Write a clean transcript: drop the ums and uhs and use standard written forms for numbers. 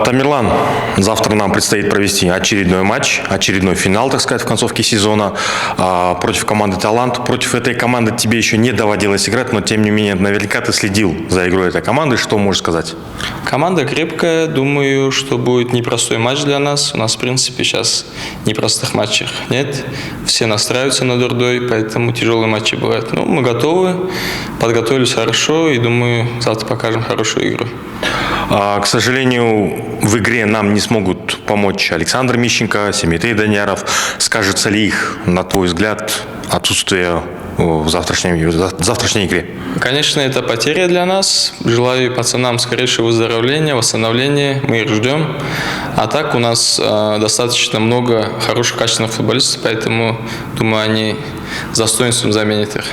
Тамерлан, завтра нам предстоит провести очередной матч, очередной финал, так сказать, в концовке сезона против команды «Талант». Против этой команды тебе еще не доводилось играть, но тем не менее наверняка ты следил за игрой этой команды. Что можешь сказать? Команда крепкая. Думаю, что будет непростой матч для нас. У нас, в принципе, сейчас непростых матчей нет. Все настраиваются на дурдой, поэтому тяжелые матчи бывают. Но мы готовы, подготовились хорошо и, думаю, завтра покажем хорошую игру. К сожалению, в игре нам не смогут помочь Александр Мищенко, Семетей Даняров. Скажется ли их, на твой взгляд, отсутствие в завтрашней игре? Конечно, это потеря для нас. Желаю пацанам скорейшего выздоровления, восстановления. Мы их ждем. А так у нас достаточно много хороших, качественных футболистов, поэтому, думаю, они с достоинством заменят их.